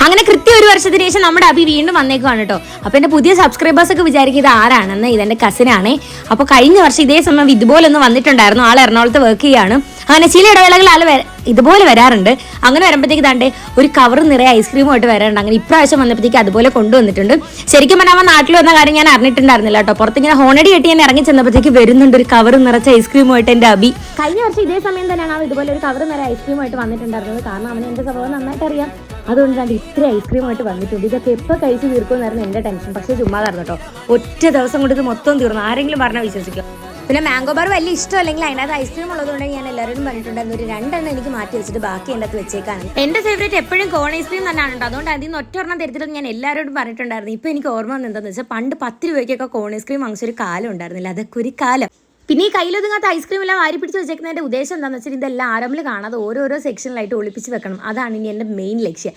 അങ്ങനെ കൃത്യം 1 വർഷത്തിന് ശേഷം നമ്മുടെ അഭി വീണ്ടും വന്നേക്കുവാണ് കേട്ടോ. അപ്പോൾ എൻ്റെ പുതിയ സബ്സ്ക്രൈബേഴ്സ് ഒക്കെ വിചാരിക്കും ഇത് ആരാണെന്ന്. ഇതെൻ്റെ കസിനാണ്. അപ്പോൾ കഴിഞ്ഞ വർഷം ഇതേ സമയം ഇതുപോലെ ഒന്ന് വന്നിട്ടുണ്ടായിരുന്നു. ആൾ എറണാകുളത്ത് വർക്ക് ചെയ്യാണ്. അങ്ങനെ ചില ഇടവേളകളിൽ ആൾ ഇതുപോലെ വരാറുണ്ട്. അങ്ങനെ വരുമ്പോഴത്തേക്ക് താണ്ടെ ഒരു കവർ നിറയെ ഐസ്ക്രീമുമായിട്ട് വരാറുണ്ട്. അങ്ങനെ ഇപ്രാവശ്യം വന്നപ്പോഴത്തേക്ക് അതുപോലെ കൊണ്ടുവന്നിട്ടുണ്ട്. ശരിക്കും പറഞ്ഞാൽ നാട്ടിൽ വന്ന കാര്യം ഞാൻ അറിഞ്ഞിട്ടുണ്ടായിരുന്നില്ല കേട്ടോ. പുറത്തിങ്ങനെ ഹോണടി കെട്ടി ഞാൻ ഇറങ്ങി ചെന്നപ്പോഴത്തേക്ക് വരുന്നുണ്ട് ഒരു കവർ നിറച്ച ഐസ്ക്രീമുമായിട്ട് എൻ്റെ അഭി. കഴിഞ്ഞ വർഷം ഇതേ സമയം തന്നെയാണ് അവൻ ഇതുപോലെ ഒരു കവർ നിറയെ ഐസ്ക്രീമായിട്ട് വന്നിട്ടുണ്ടായിരുന്നത്. കാരണം അവന് എൻ്റെ സ്വഭാവം നന്നായിട്ട് അറിയാം. അതുകൊണ്ടാണ് ഇത്ര ഐസ്ക്രീമായിട്ട് വന്നിട്ടുണ്ട്. ഇതൊക്കെ എപ്പോൾ കഴിച്ച് തീർക്കുമെന്നായിരുന്നു എൻ്റെ ടെൻഷൻ. പക്ഷേ ചുമ്മാതായിരുന്നു കേട്ടോ. ഒറ്റ ദിവസം കൊണ്ട് ഇത് മൊത്തം തീർന്നു. ആരെങ്കിലും പറഞ്ഞാൽ വിശ്വസിക്കും. പിന്നെ മാംഗോ ബാർ വലിയ ഇഷ്ടമല്ലെങ്കിൽ അതിനകത്ത് ഐസ്ക്രീം ഉള്ളതുകൊണ്ട് ഞാൻ എല്ലാവരോടും പറഞ്ഞിട്ടുണ്ടായിരുന്നു ഒരു 2 എണ്ണം എനിക്ക് മാറ്റി വെച്ചിട്ട് ബാക്കി എൻ്റെ അകത്ത് വെച്ചേക്കാണ്. എൻ്റെ ഫേവറേറ്റ് എപ്പോഴും കോൺ ഐസ്ക്രീം തന്നെയാണ് കേട്ടോ. അതുകൊണ്ട് അതിൽ നിന്ന് 1 എണ്ണം തരത്തിലും ഞാൻ എല്ലാവരോടും പറഞ്ഞിട്ടുണ്ടായിരുന്നു. ഇപ്പോൾ എനിക്ക് ഓർമ്മ വന്നത് എന്താണെന്ന് വെച്ചാൽ പണ്ട് 10 രൂപയ്ക്കൊക്കെ കോൺ ഐസ്ക്രീം വാങ്ങിച്ചൊരു കാലം ഉണ്ടായിരുന്നില്ല. അതൊക്കെ ഒരു കാലം. പിന്നെ ഈ കയ്യിലൊതുങ്ങാത്ത ഐസ്ക്രീം എല്ലാം വാരി പിടിച്ച് വെച്ചേക്കുന്നതിൻ്റെ ഉദ്ദേശം എന്താണെന്ന് വെച്ചാൽ ഇതെല്ലാം ആരംഭിൽ കാണാതെ ഓരോരോ സെക്ഷനിലായിട്ട് ഒളിപ്പിച്ച് വെക്കണം. അതാണ് ഇനി എൻ്റെ മെയിൻ ലക്ഷ്യം.